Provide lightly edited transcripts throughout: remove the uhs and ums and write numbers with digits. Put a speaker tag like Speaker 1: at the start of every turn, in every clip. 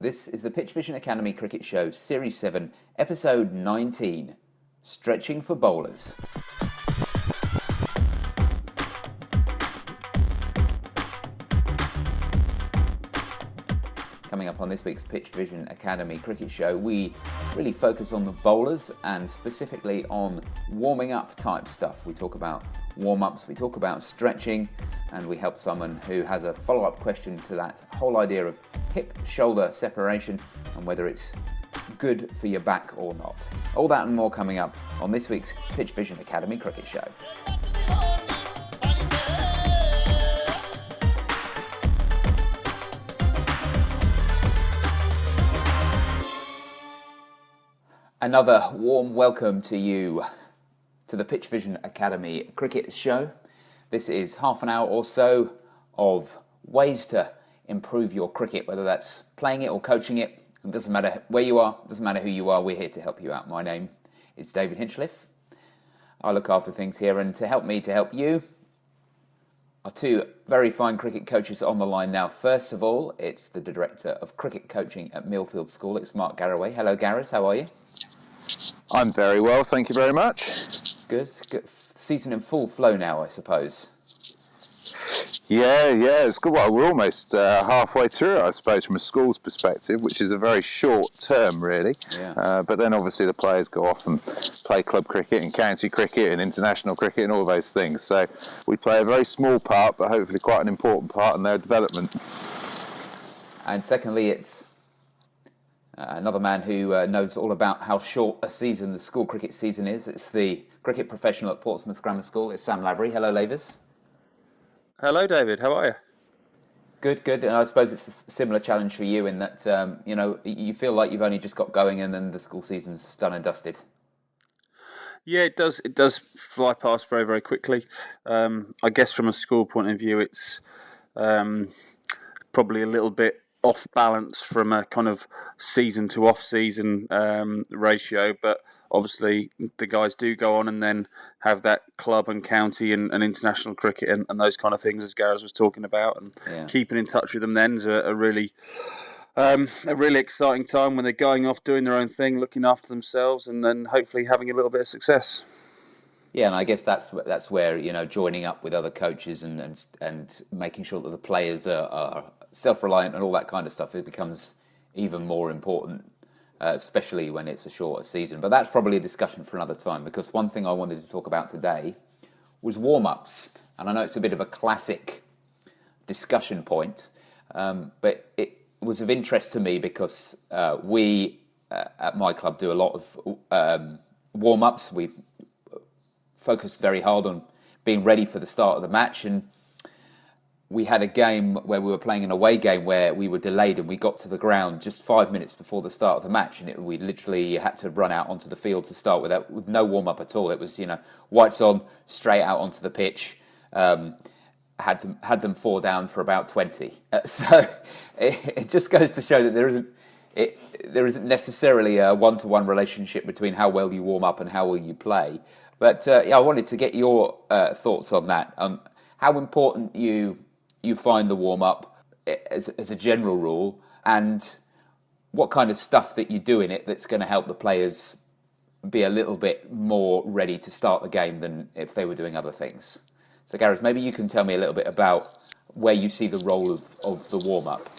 Speaker 1: This is the PitchVision Academy Cricket Show, Series 7, Episode 19, Stretching for Bowlers. Coming up on this week's PitchVision Academy Cricket Show, we really focus on the bowlers and specifically on warming up type stuff. We talk about warm-ups, we talk about stretching, and we help someone who has a follow-up question to that whole idea of hip-shoulder separation and whether it's good for your back or not. All that and more coming up on this week's PitchVision Academy Cricket Show. Another warm welcome to you to the PitchVision Academy Cricket Show. This is half an hour or so of ways to improve your cricket, whether that's playing it or coaching it. It doesn't matter where you are, doesn't matter who you are, we're here to help you out. My name is David Hinchliffe. I look after things here, and to help me to help you are two very fine cricket coaches on the line now. First of all, it's the Director of Cricket Coaching at Millfield School. It's Mark Garaway. Hello, Gareth, how are you?
Speaker 2: I'm very well, thank you very much.
Speaker 1: Good. Season in full flow now, I suppose.
Speaker 2: Yeah, it's good. Well, we're almost halfway through, I suppose, from a school's perspective, which is a very short term, really.
Speaker 1: Yeah.
Speaker 2: But then obviously the players go off and play club cricket and county cricket and international cricket and all those things. So we play a very small part, but hopefully quite an important part in their development.
Speaker 1: And secondly, it's another man who knows all about how short a season the school cricket season is. It's the cricket professional at Portsmouth Grammar School. It's Sam Lavery. Hello, Lavers.
Speaker 3: Hello, David. How are you?
Speaker 1: Good. And I suppose it's a similar challenge for you in that, you feel like you've only just got going and then the school season's done and dusted.
Speaker 3: Yeah, it does. It does fly past very, very quickly. I guess from a school point of view, it's probably a little bit off balance from a kind of season to off season ratio, but obviously the guys do go on and then have that club and county and international cricket and those kind of things, as Gareth was talking about, and keeping in touch with them then is a really exciting time when they're going off doing their own thing, looking after themselves, and then hopefully having a little bit of success.
Speaker 1: Yeah, and I guess that's where joining up with other coaches and making sure that the players are self-reliant and all that kind of stuff, it becomes even more important, especially when it's a shorter season. But that's probably a discussion for another time, because one thing I wanted to talk about today was warm-ups. And I know it's a bit of a classic discussion point, but it was of interest to me because we at my club do a lot of warm-ups. We focus very hard on being ready for the start of the match, and we had a game where we were playing an away game where we were delayed and we got to the ground just 5 minutes before the start of the match, and we literally had to run out onto the field to start with no warm-up at all. It was, whites on, straight out onto the pitch, had them 4 down for about 20. So it just goes to show that there isn't necessarily a one-to-one relationship between how well you warm up and how well you play. But I wanted to get your thoughts on that. How important you find the warm-up as a general rule, and what kind of stuff that you do in it that's going to help the players be a little bit more ready to start the game than if they were doing other things. So, Gareth, maybe you can tell me a little bit about where you see the role of the warm-up.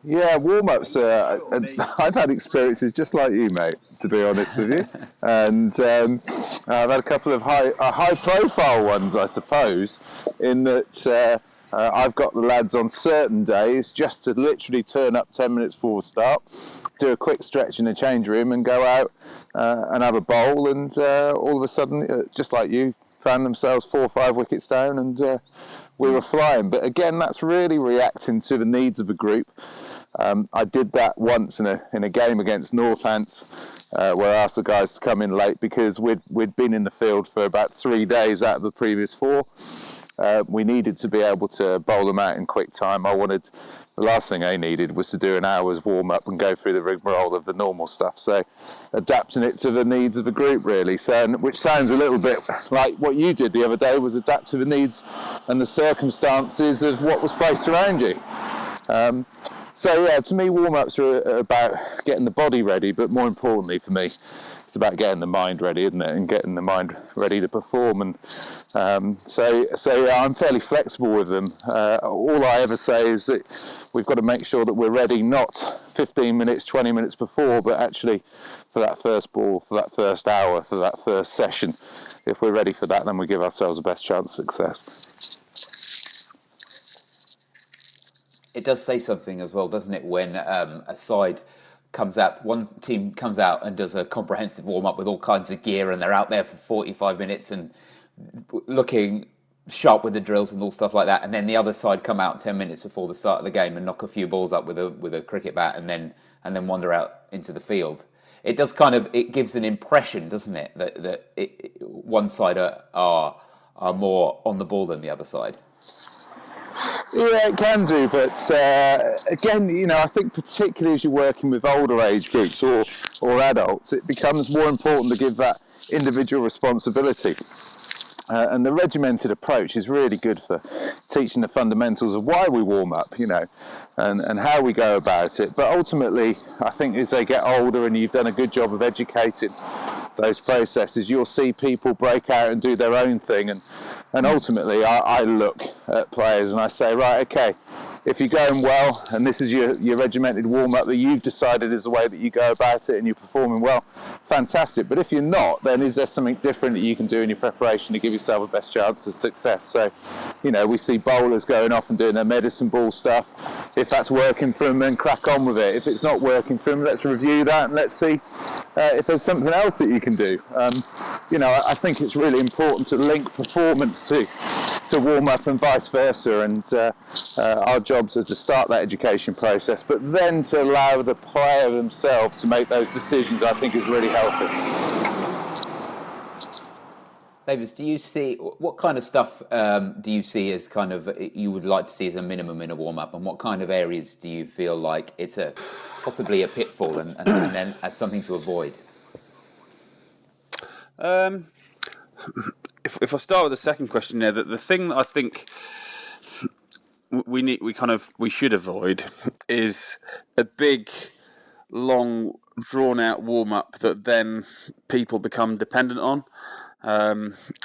Speaker 2: Yeah, warm-ups, I've had experiences just like you, mate, to be honest with you. And I've had a couple of high-profile ones, I suppose, in that I've got the lads on certain days just to literally turn up 10 minutes before start, do a quick stretch in the change room and go out and have a bowl, and all of a sudden, just like you, found themselves 4 or 5 wickets down, and we were flying. But again, that's really reacting to the needs of a group. I did that once in a game against Northants, where I asked the guys to come in late because we'd been in the field for about 3 days out of the previous 4. We needed to be able to bowl them out in quick time. The last thing they needed was to do an hour's warm-up and go through the rigmarole of the normal stuff. So adapting it to the needs of the group, really. So, which sounds a little bit like what you did the other day, was adapt to the needs and the circumstances of what was placed around you. So yeah, to me, warm-ups are about getting the body ready, but more importantly for me, it's about getting the mind ready, isn't it? And getting the mind ready to perform. And so yeah, I'm fairly flexible with them. All I ever say is that we've got to make sure that we're ready, not 15 minutes, 20 minutes before, but actually for that first ball, for that first hour, for that first session. If we're ready for that, then we give ourselves the best chance of success.
Speaker 1: It does say something as well, doesn't it, when a side comes out, one team comes out and does a comprehensive warm-up with all kinds of gear, and they're out there for 45 minutes and looking sharp with the drills and all stuff like that, and then the other side come out 10 minutes before the start of the game and knock a few balls up with a cricket bat and then wander out into the field. It does it gives an impression, doesn't it, that one side are more on the ball than the other side.
Speaker 2: Yeah, it can do, but again, I think particularly as you're working with older age groups or adults, it becomes more important to give that individual responsibility. And the regimented approach is really good for teaching the fundamentals of why we warm up, and how we go about it. But ultimately, I think as they get older and you've done a good job of educating those processes, you'll see people break out and do their own thing. And ultimately, I look at players and I say, right, okay, if you're going well and this is your regimented warm-up that you've decided is the way that you go about it and you're performing well, fantastic. But if you're not, then is there something different that you can do in your preparation to give yourself a best chance of success? So, we see bowlers going off and doing their medicine ball stuff. If that's working for them, then crack on with it. If it's not working for them, let's review that and let's see if there's something else that you can do. I think it's really important to link performance to warm-up and vice versa, and our jobs are to start that education process, but then to allow the player themselves to make those decisions, I think is really healthy.
Speaker 1: Davis, do you see, what kind of stuff do you see as you would like to see as a minimum in a warm-up, and what kind of areas do you feel like it's possibly a pitfall and then something to avoid?
Speaker 3: If I start with the second question there, the thing that I think we should avoid is a big, long, drawn-out warm-up that then people become dependent on.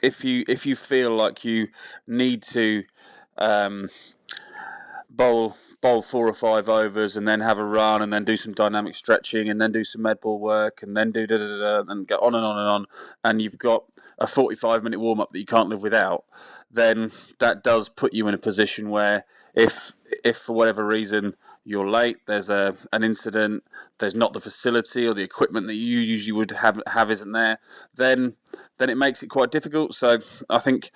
Speaker 3: If you feel like you need to bowl 4 or 5 overs and then have a run and then do some dynamic stretching and then do some med ball work and then do and go on and on and on, and you've got a 45-minute warm-up that you can't live without, then that does put you in a position where if for whatever reason you're late, there's an incident, there's not the facility or the equipment that you usually would have isn't there, then it makes it quite difficult. So I think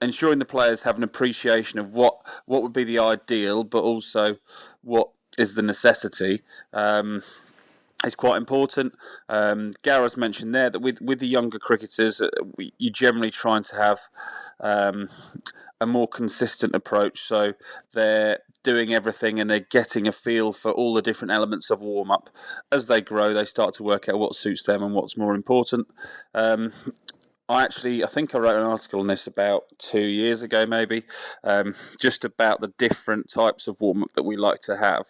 Speaker 3: ensuring the players have an appreciation of what would be the ideal, but also what is the necessity, is quite important. Gareth's mentioned there that with the younger cricketers, you're generally trying to have a more consistent approach. So they're doing everything and they're getting a feel for all the different elements of warm-up. As they grow, they start to work out what suits them and what's more important. I think I wrote an article on this about 2 years ago, maybe, just about the different types of warm-up that we like to have.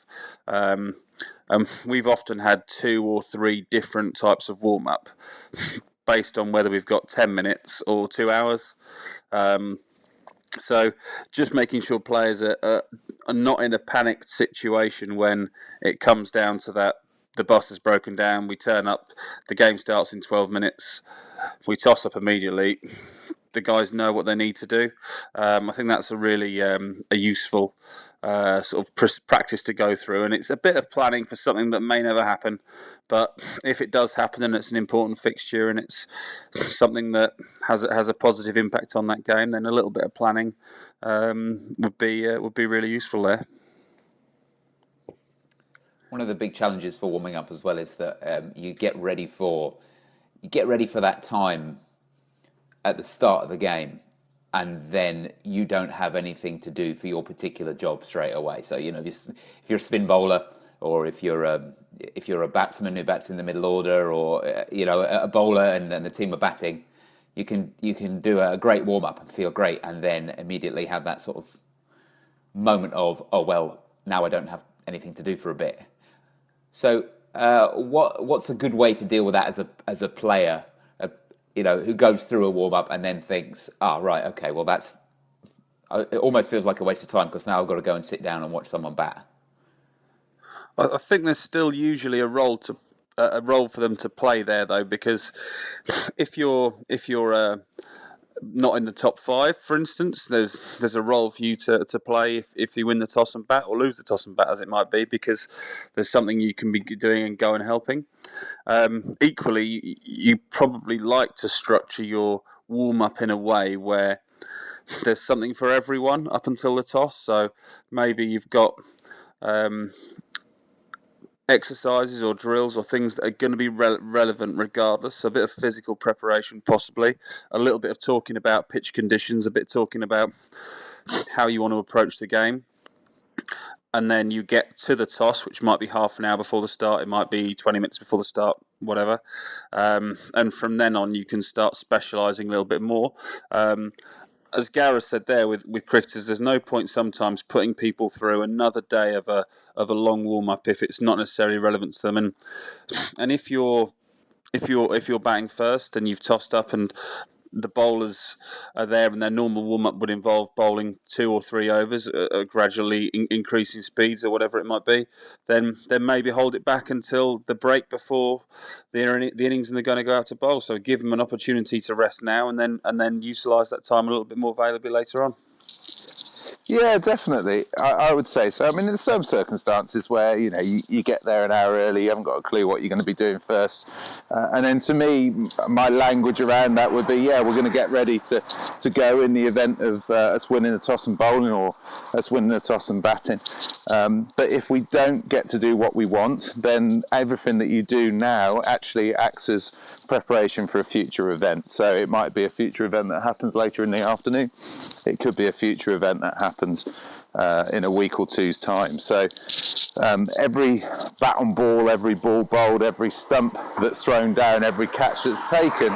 Speaker 3: We've often had 2 or 3 different types of warm-up based on whether we've got 10 minutes or 2 hours. So just making sure players are not in a panicked situation when it comes down to that. The bus is broken down, we turn up, the game starts in 12 minutes, we toss up immediately, the guys know what they need to do. I think that's a really a useful sort of practice to go through, and it's a bit of planning for something that may never happen, but if it does happen and it's an important fixture and it's something that has a positive impact on that game, then a little bit of planning would be really useful there.
Speaker 1: One of the big challenges for warming up as well is that you get ready for that time at the start of the game, and then you don't have anything to do for your particular job straight away. So if you're a spin bowler, or if you're a batsman who bats in the middle order, or a bowler and the team are batting, you can do a great warm up and feel great, and then immediately have that sort of moment of, oh well, now I don't have anything to do for a bit. So what's a good way to deal with that as a player, who goes through a warm up and then thinks, right, okay, well it almost feels like a waste of time because now I've got to go and sit down and watch someone bat.
Speaker 3: I think there's still usually a role for them to play there, though, because if you're not in the top 5, for instance, there's a role for you to play if you win the toss and bat or lose the toss and bat, as it might be, because there's something you can be doing and go and helping. Equally, you probably like to structure your warm up in a way where there's something for everyone up until the toss. So maybe you've got exercises or drills or things that are going to be relevant regardless. So a bit of physical preparation, possibly a little bit of talking about pitch conditions, a bit talking about how you want to approach the game. And then you get to the toss, which might be half an hour before the start. It might be 20 minutes before the start, whatever. And from then on, you can start specialising a little bit more. As Gareth said there, with cricketers, there's no point sometimes putting people through another day of a long warm up if it's not necessarily relevant to them. And if you're batting first and you've tossed up and the bowlers are there and their normal warm up would involve bowling 2 or 3 overs, gradually increasing speeds or whatever it might be, then maybe hold it back until the break before the innings and they're going to go out to bowl. So give them an opportunity to rest now and then utilise that time a little bit more valuably later on.
Speaker 2: Yeah, definitely. I would say so. I mean, there's some circumstances where, you get there an hour early, you haven't got a clue what you're going to be doing first. And then to me, my language around that would be, we're going to get ready to go in the event of us winning a toss and bowling or us winning a toss and batting. But if we don't get to do what we want, then everything that you do now actually acts as preparation for a future event. So it might be a future event that happens later in the afternoon. It could be a future event that happens in a week or two's time. So every bat on ball, every ball bowled, every stump that's thrown down, every catch that's taken,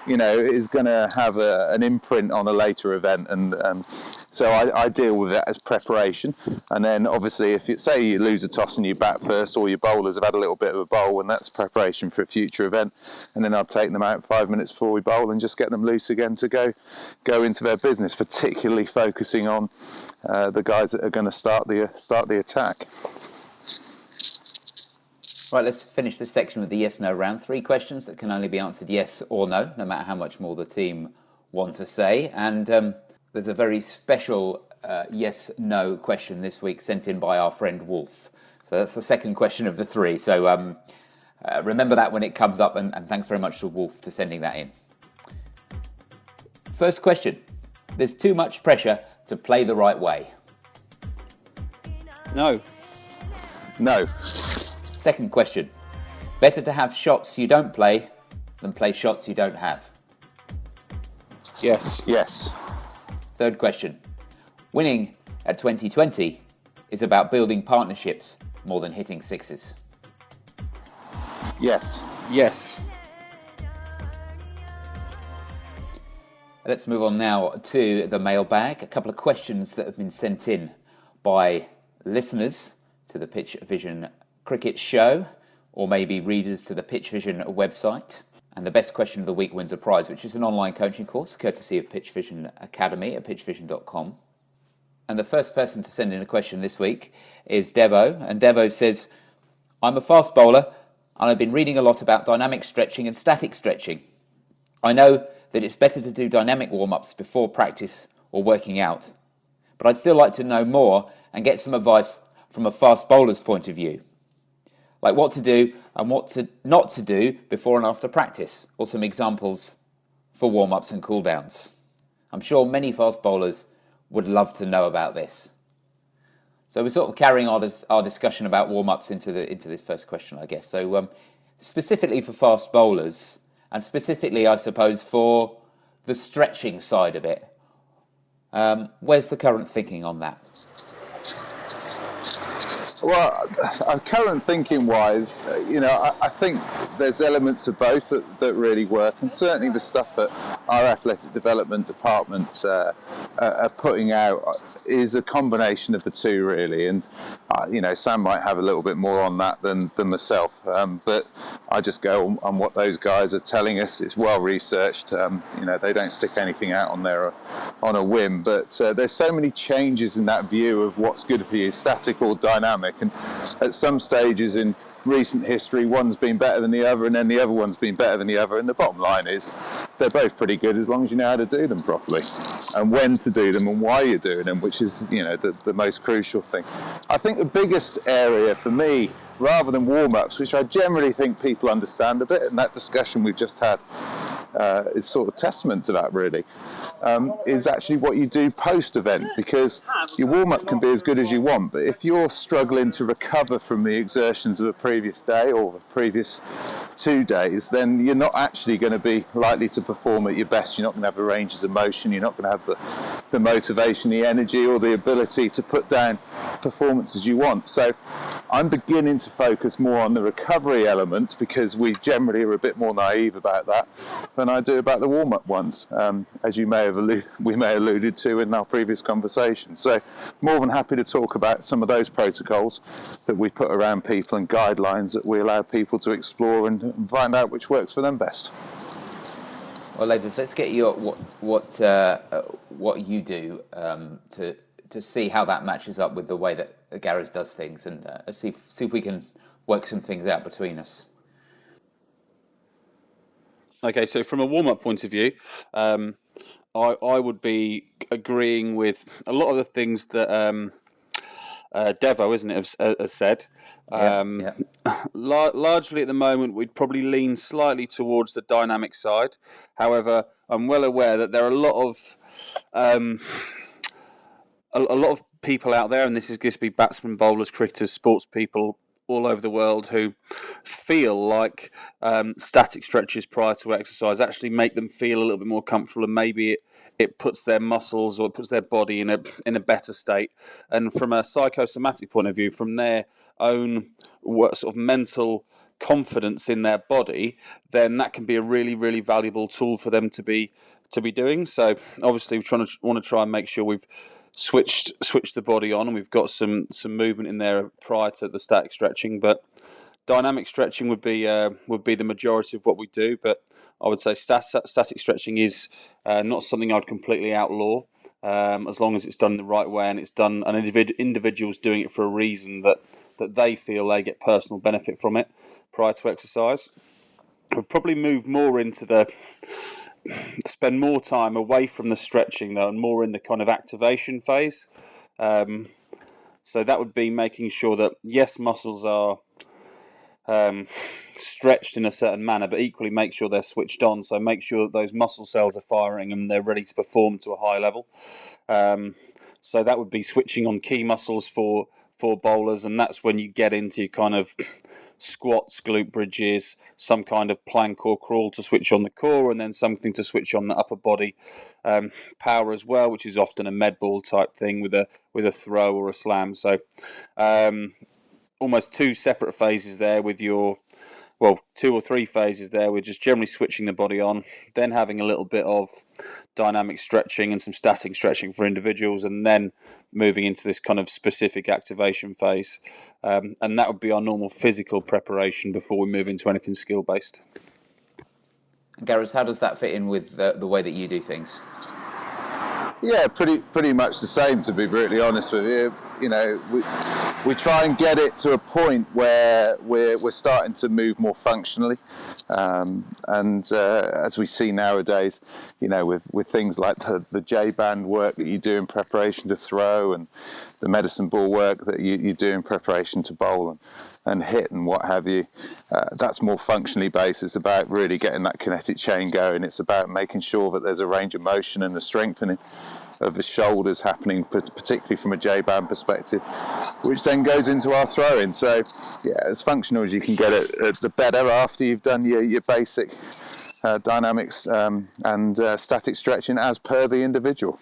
Speaker 2: is going to have an imprint on a later event. And so I deal with it as preparation. And then obviously if you lose a toss and you bat first, or your bowlers have had a little bit of a bowl, and that's preparation for a future event. And then I'll take them out 5 minutes before we bowl and just get them loose again to go into their business, particularly focusing on the guys that are going to start the attack.
Speaker 1: Right, let's finish this section with the yes-no round. 3 questions that can only be answered yes or no matter how much more the team want to say. And there's a very special yes-no question this week sent in by our friend Wolf. So that's the second question of the 3. So remember that when it comes up, and thanks very much to Wolf for sending that in. First question. There's too much pressure to play the right way.
Speaker 3: No.
Speaker 2: No.
Speaker 1: Second question. Better to have shots you don't play than play shots you don't have.
Speaker 3: Yes.
Speaker 2: Yes.
Speaker 1: Third question. Winning at 2020 is about building partnerships more than hitting sixes.
Speaker 2: Yes.
Speaker 3: Yes.
Speaker 1: Let's move on now to the mailbag. A couple of questions that have been sent in by listeners to the PitchVision Cricket Show, or maybe readers to the PitchVision website. And the best question of the week wins a prize, which is an online coaching course, courtesy of PitchVision Academy at pitchvision.com. And the first person to send in a question this week is Devo. And Devo says, I'm a fast bowler and I've been reading a lot about dynamic stretching and static stretching. I know that it's better to do dynamic warm-ups before practice or working out, but I'd still like to know more and get some advice from a fast bowler's point of view, like what to do and what not to do before and after practice, or some examples for warm-ups and cool-downs. I'm sure many fast bowlers would love to know about this. So we're sort of carrying our discussion about warm-ups into this first question, I guess. So specifically for fast bowlers, and specifically, I suppose, for the stretching side of it, where's the current thinking on that?
Speaker 2: Well, current thinking-wise, I think there's elements of both that really work, and certainly the stuff that our athletic development department are putting out is a combination of the two, really. And Sam might have a little bit more on that than myself, but I just go on what those guys are telling us. It's well researched. They don't stick anything out on a whim, but there's so many changes in that view of what's good for you, static or dynamic. And at some stages in recent history, one's been better than the other, and then the other one's been better than the other. And the bottom line is they're both pretty good as long as you know how to do them properly and when to do them and why you're doing them, which is the most crucial thing. I think the biggest area for me, rather than warm-ups, which I generally think people understand a bit, and that discussion we've just had is sort of testament to that, really, is actually what you do post-event, because your warm-up can be as good as you want, but if you're struggling to recover from the exertions of a previous day or the previous 2 days, then you're not actually going to be likely to perform at your best. You're not going to have the ranges of motion, you're not going to have the motivation, the energy, or the ability to put down performances you want. So I'm beginning to focus more on the recovery element, because we generally are a bit more naive about that than I do about the warm-up ones, as we may have alluded to in our previous conversation. So more than happy to talk about some of those protocols that we put around people and guidelines that we allow people to explore and find out which works for them best.
Speaker 1: Well, Lavery, let's get your what you do to see how that matches up with the way that Gareth does things, and see if we can work some things out between us.
Speaker 3: Okay, so from a warm-up point of view, I would be agreeing with a lot of the things that Devo, isn't it, has said.
Speaker 1: Yeah.
Speaker 3: Largely at the moment, we'd probably lean slightly towards the dynamic side. However, I'm well aware that there are a lot of people out there, and this is going to be batsmen, bowlers, cricketers, sports people all over the world, who feel like static stretches prior to exercise actually make them feel a little bit more comfortable, and maybe it puts their muscles or it puts their body in a better state. And from a psychosomatic point of view, from their own sort of mental confidence in their body, then that can be a really, really valuable tool for them to be doing. So obviously we want to try and make sure we've switched the body on, and we've got some movement in there prior to the static stretching. But dynamic stretching would be the majority of what we do. But I would say static stretching is not something I'd completely outlaw, as long as it's done the right way and it's done, and individuals doing it for a reason that they feel they get personal benefit from it prior to exercise. We'll probably move more into spend more time away from the stretching though, and more in the kind of activation phase. So that would be making sure that, yes, muscles are stretched in a certain manner, but equally make sure they're switched on. So make sure that those muscle cells are firing and they're ready to perform to a high level. So that would be switching on key muscles for bowlers, and that's when you get into kind of squats, glute bridges, some kind of plank or crawl to switch on the core, and then something to switch on the upper body power as well, which is often a med ball type thing with a throw or a slam. So almost two separate phases there with two or three phases there. We're just generally switching the body on, then having a little bit of dynamic stretching and some static stretching for individuals, and then moving into this kind of specific activation phase. And that would be our normal physical preparation before we move into anything skill-based.
Speaker 2: Gareth,
Speaker 1: how does that fit in with the way that you do things?
Speaker 2: Yeah, pretty much the same, to be brutally honest with you. We try and get it to a point where we're starting to move more functionally, and as we see nowadays, with things like the J-band work that you do in preparation to throw, and the medicine ball work that you do in preparation to bowl and hit and what have you, that's more functionally based. It's about really getting that kinetic chain going. It's about making sure that there's a range of motion and the strengthening of the shoulders happening, particularly from a J-band perspective, which then goes into our throwing. So, yeah, as functional as you can get it, the better after you've done your basic dynamics and static stretching as per the individual.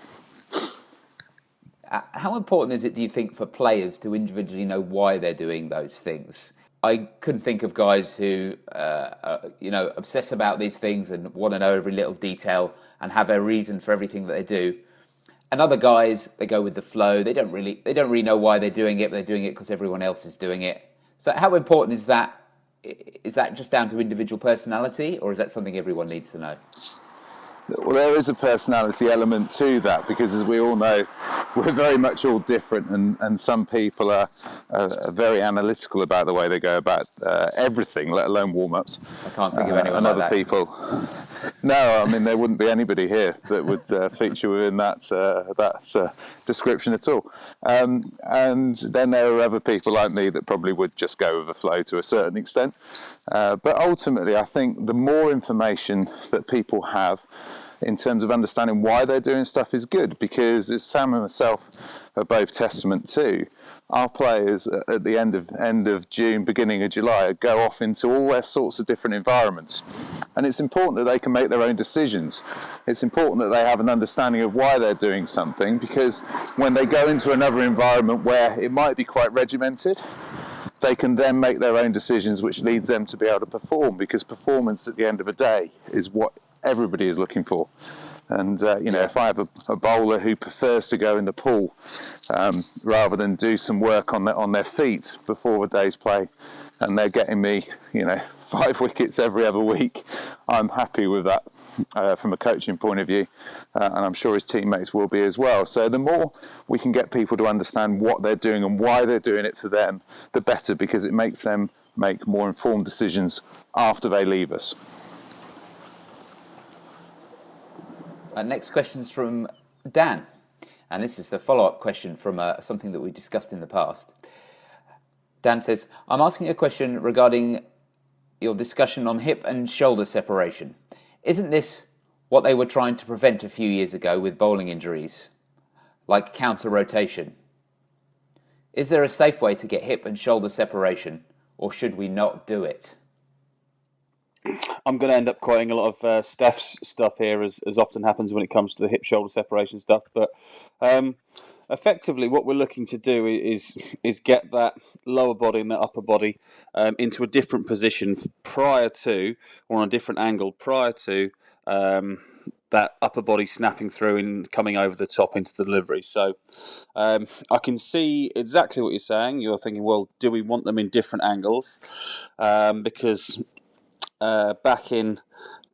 Speaker 1: How important is it, do you think, for players to individually know why they're doing those things? I couldn't think of guys who, obsess about these things and want to know every little detail and have a reason for everything that they do. And other guys, they go with the flow. They don't really know why they're doing it, but they're doing it because everyone else is doing it. So how important is that? Is that just down to individual personality, or is that something everyone needs to know?
Speaker 2: Well, there is a personality element to that, because as we all know, we're very much all different, and some people are very analytical about the way they go about everything, let alone warm-ups.
Speaker 1: I can't think of anyone
Speaker 2: and
Speaker 1: like
Speaker 2: other
Speaker 1: that.
Speaker 2: People. No, I mean, there wouldn't be anybody here that would feature within that description at all. And then there are other people like me that probably would just go with the flow to a certain extent. But ultimately, I think the more information that people have in terms of understanding why they're doing stuff is good, because as Sam and myself are both testament to, our players at the end of June, beginning of July, go off into all their sorts of different environments. And it's important that they can make their own decisions. It's important that they have an understanding of why they're doing something, because when they go into another environment where it might be quite regimented, they can then make their own decisions, which leads them to be able to perform, because performance at the end of the day is what everybody is looking for. And if I have a bowler who prefers to go in the pool rather than do some work on their feet before the day's play, and they're getting me 5 wickets every other week, I'm happy with that from a coaching point of view, and I'm sure his teammates will be as well. So the more we can get people to understand what they're doing and why they're doing it for them, the better, because it makes them make more informed decisions after they leave us.
Speaker 1: Next question's from Dan, and this is a follow-up question from something that we discussed in the past. Dan says, I'm asking a question regarding your discussion on hip and shoulder separation. Isn't this what they were trying to prevent a few years ago with bowling injuries, like counter-rotation? Is there a safe way to get hip and shoulder separation, or should we not do it?
Speaker 3: I'm going to end up quoting a lot of Steph's stuff here, as often happens when it comes to the hip-shoulder separation stuff. But effectively, what we're looking to do is get that lower body and that upper body into a different position prior to, or on a different angle prior to that upper body snapping through and coming over the top into the delivery. So I can see exactly what you're saying. You're thinking, well, do we want them in different angles? Because back in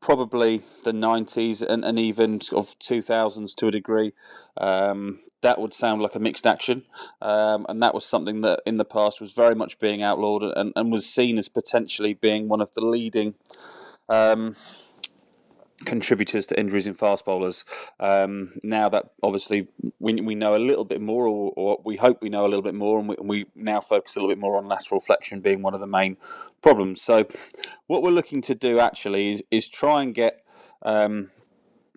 Speaker 3: probably the 90s and even sort of 2000s to a degree, that would sound like a mixed action, and that was something that in the past was very much being outlawed and was seen as potentially being one of the leading contributors to injuries in fast bowlers. Now that obviously we know a little bit more, or we hope we know a little bit more, and we now focus a little bit more on lateral flexion being one of the main problems. So what we're looking to do actually is try and get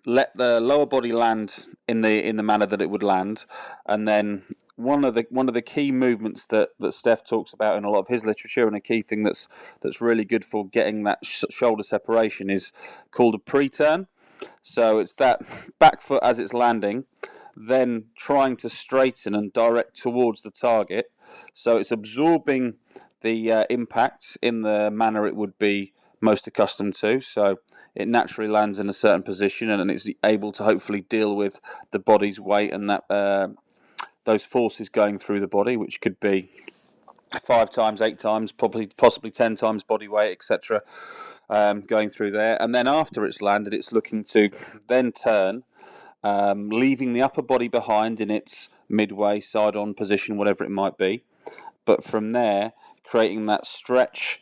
Speaker 3: let the lower body land in the manner that it would land, and then one of the key movements that Steph talks about in a lot of his literature, and a key thing that's really good for getting that shoulder separation, is called a pre-turn. So it's that back foot as it's landing, then trying to straighten and direct towards the target. So it's absorbing the impact in the manner it would be most accustomed to. So it naturally lands in a certain position, and it's able to hopefully deal with the body's weight and that those forces going through the body, which could be 5 times, 8 times, possibly 10 times body weight, etc., going through there. And then after it's landed, it's looking to then turn, leaving the upper body behind in its midway, side-on position, whatever it might be. But from there, creating that stretch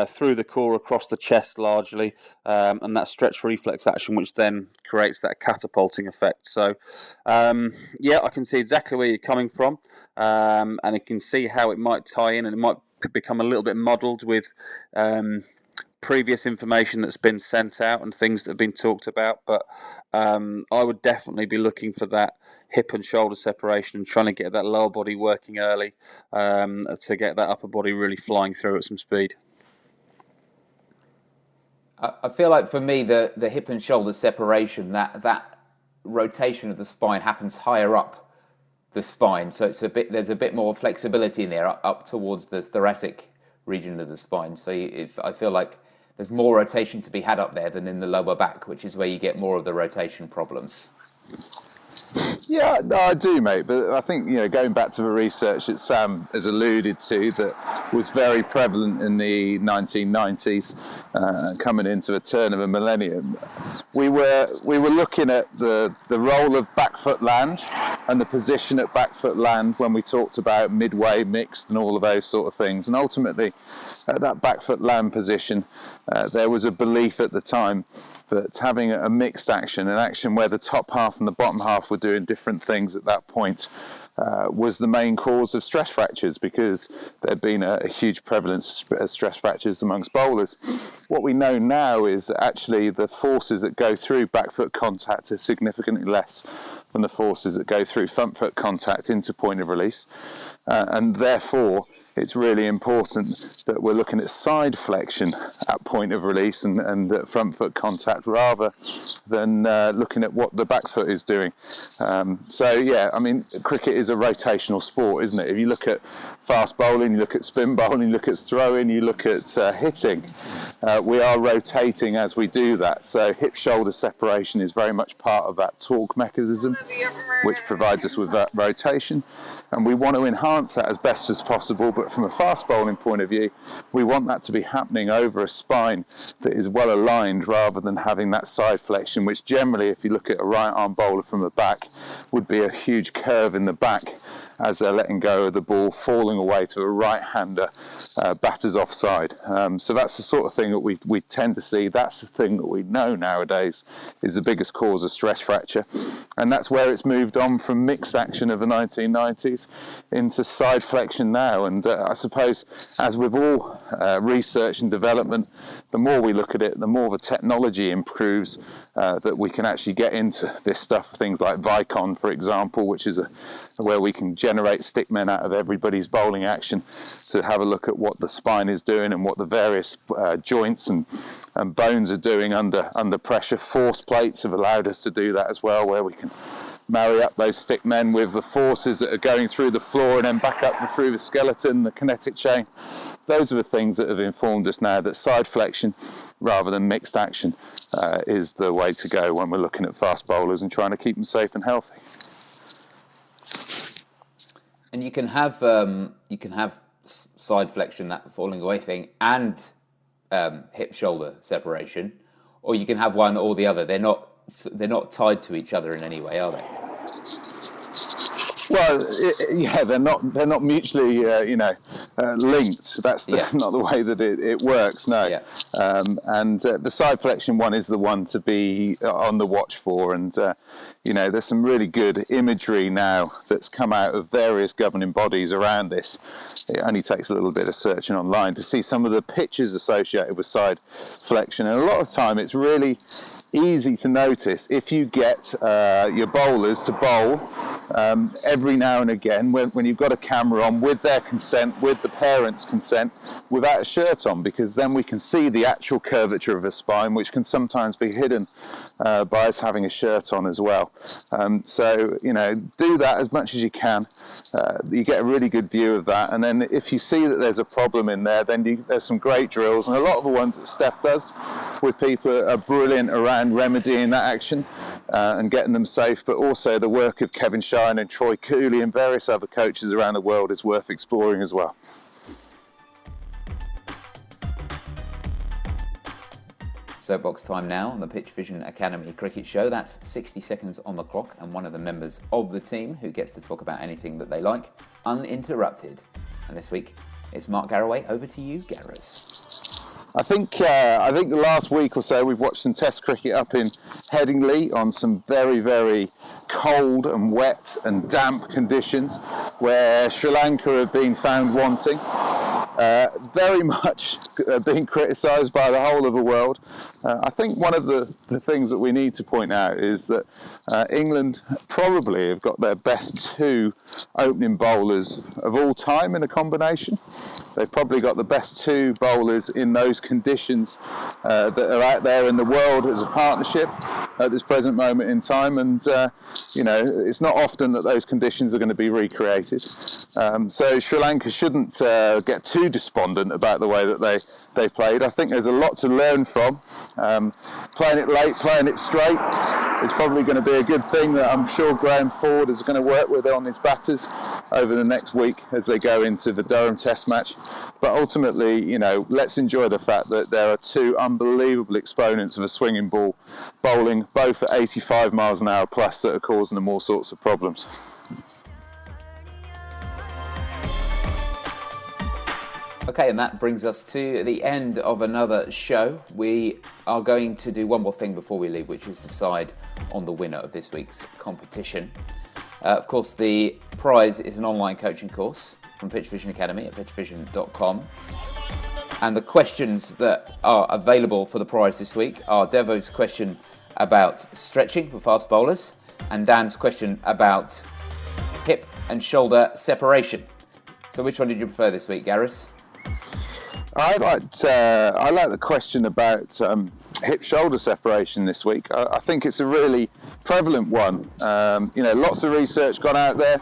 Speaker 3: through the core across the chest largely, and that stretch reflex action, which then creates that catapulting effect. So I can see exactly where you're coming from, and I can see how it might tie in, and it might become a little bit muddled with previous information that's been sent out and things that have been talked about. But I would definitely be looking for that hip and shoulder separation and trying to get that lower body working early to get that upper body really flying through at some speed.
Speaker 1: I feel like for me, the hip and shoulder separation, that rotation of the spine happens higher up the spine, so there's a bit more flexibility in there, up towards the thoracic region of the spine. So I feel like there's more rotation to be had up there than in the lower back, which is where you get more of the rotation problems.
Speaker 2: Yeah, no, I do, mate. But I think, going back to the research that Sam has alluded to, that was very prevalent in the 1990s, coming into the turn of a millennium, we were looking at the role of back foot land and the position at back foot land when we talked about midway, mixed, and all of those sort of things. And ultimately, at that back foot land position, there was a belief at the time that having a mixed action, an action where the top half and the bottom half were doing different things at that point, was the main cause of stress fractures, because there had been a huge prevalence of stress fractures amongst bowlers. What we know now is that actually the forces that go through back foot contact are significantly less than the forces that go through front foot contact into point of release, and therefore it's really important that we're looking at side flexion at point of release and at front foot contact, rather than looking at what the back foot is doing. Cricket is a rotational sport, isn't it? If you look at fast bowling, you look at spin bowling, you look at throwing, you look at hitting, we are rotating as we do that. So hip-shoulder separation is very much part of that torque mechanism, which provides us with that rotation. And we want to enhance that as best as possible, but from a fast bowling point of view, we want that to be happening over a spine that is well aligned, rather than having that side flexion, which generally, if you look at a right arm bowler from the back, would be a huge curve in the back as they're letting go of the ball, falling away to a right-hander, batter's offside. So that's the sort of thing that we tend to see. That's the thing that we know nowadays is the biggest cause of stress fracture. And that's where it's moved on from mixed action of the 1990s into side flexion now. And I suppose, as with all research and development, the more we look at it, the more the technology improves, that we can actually get into this stuff. Things like Vicon, for example, which is where we can generate stickmen out of everybody's bowling action to have a look at what the spine is doing and what the various joints and bones are doing under pressure. Force plates have allowed us to do that as well, where we can marry up those stickmen with the forces that are going through the floor and then back up and through the skeleton, the kinetic chain. Those are the things that have informed us now that side flexion rather than mixed action is the way to go when we're looking at fast bowlers and trying to keep them safe and healthy.
Speaker 1: And you can have side flexion, that falling away thing, and hip shoulder separation, or you can have one or the other. They're not tied to each other in any way, are they?
Speaker 2: Well, they're not mutually, linked. That's not the way that it works. No. Yeah. And the side flexion one is the one to be on the watch for. And there's some really good imagery now that's come out of various governing bodies around this. It only takes a little bit of searching online to see some of the pictures associated with side flexion. And a lot of time, it's really easy to notice if you get your bowlers to bowl every now and again when you've got a camera on, with their consent, with the parents' consent, without a shirt on, because then we can see the actual curvature of a spine, which can sometimes be hidden by us having a shirt on as well. So do that as much as you can. You get a really good view of that, and then if you see that there's a problem in there, then there's some great drills, and a lot of the ones that Steph does with people are brilliant around remedying that action and getting them safe. But also the work of Kevin Shine and Troy Cooley and various other coaches around the world is worth exploring as well.
Speaker 1: Soapbox time now on the PitchVision Academy Cricket Show. That's 60 seconds on the clock, and one of the members of the team who gets to talk about anything that they like, uninterrupted. And this week, it's Mark Garaway. Over to you, Garras.
Speaker 2: I think the last week or so we've watched some Test cricket up in Headingley on some very, very cold and wet and damp conditions, where Sri Lanka have been found wanting. Very much being criticised by the whole of the world. I think one of the things that we need to point out is that England probably have got their best two opening bowlers of all time in a combination. They've probably got the best two bowlers in those conditions that are out there in the world as a partnership. at this present moment in time, and it's not often that those conditions are going to be recreated. So Sri Lanka shouldn't get too despondent about the way that they played. I think there's a lot to learn from. Playing it late, playing it straight is probably going to be a good thing that I'm sure Graham Ford is going to work with on his batters over the next week as they go into the Durham Test match. But ultimately, let's enjoy the fact that there are two unbelievable exponents of a swinging ball bowling, both at 85 miles an hour plus, that are causing them all sorts of problems.
Speaker 1: Okay, and that brings us to the end of another show. We are going to do one more thing before we leave, which is decide on the winner of this week's competition. Of course, the prize is an online coaching course from PitchVision Academy at pitchvision.com. And the questions that are available for the prize this week are Devo's question about stretching for fast bowlers and Dan's question about hip and shoulder separation. So which one did you prefer this week, Gareth?
Speaker 2: I like the question about hip-shoulder separation this week. I think it's a really prevalent one. Lots of research gone out there,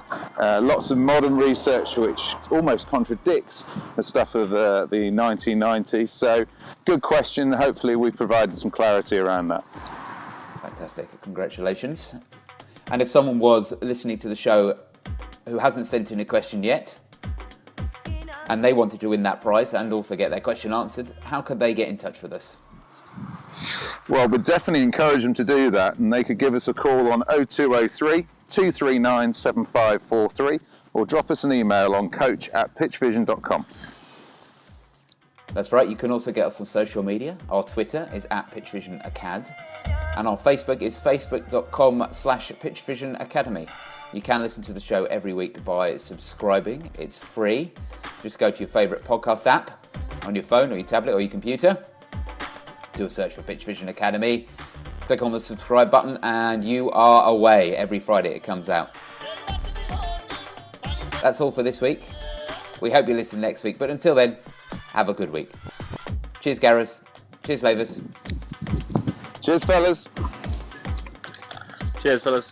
Speaker 2: lots of modern research which almost contradicts the stuff of the 1990s. So, good question. Hopefully, we provided some clarity around that.
Speaker 1: Fantastic. Congratulations. And if someone was listening to the show who hasn't sent in a question yet, and they wanted to win that prize and also get their question answered, how could they get in touch with us?
Speaker 2: Well, we'd definitely encourage them to do that, and they could give us a call on 0203 239 7543 or drop us an email on coach@pitchvision.com.
Speaker 1: That's right. You can also get us on social media. Our Twitter is @PitchVisionAcad, and our Facebook is facebook.com/PitchVisionAcademy. You can listen to the show every week by subscribing. It's free. Just go to your favourite podcast app on your phone or your tablet or your computer. Do a search for PitchVision Academy. Click on the subscribe button and you are away. Every Friday it comes out. That's all for this week. We hope you listen next week. But until then, have a good week. Cheers, Gareth. Cheers, Lavis.
Speaker 2: Cheers, fellas.
Speaker 3: Cheers, fellas.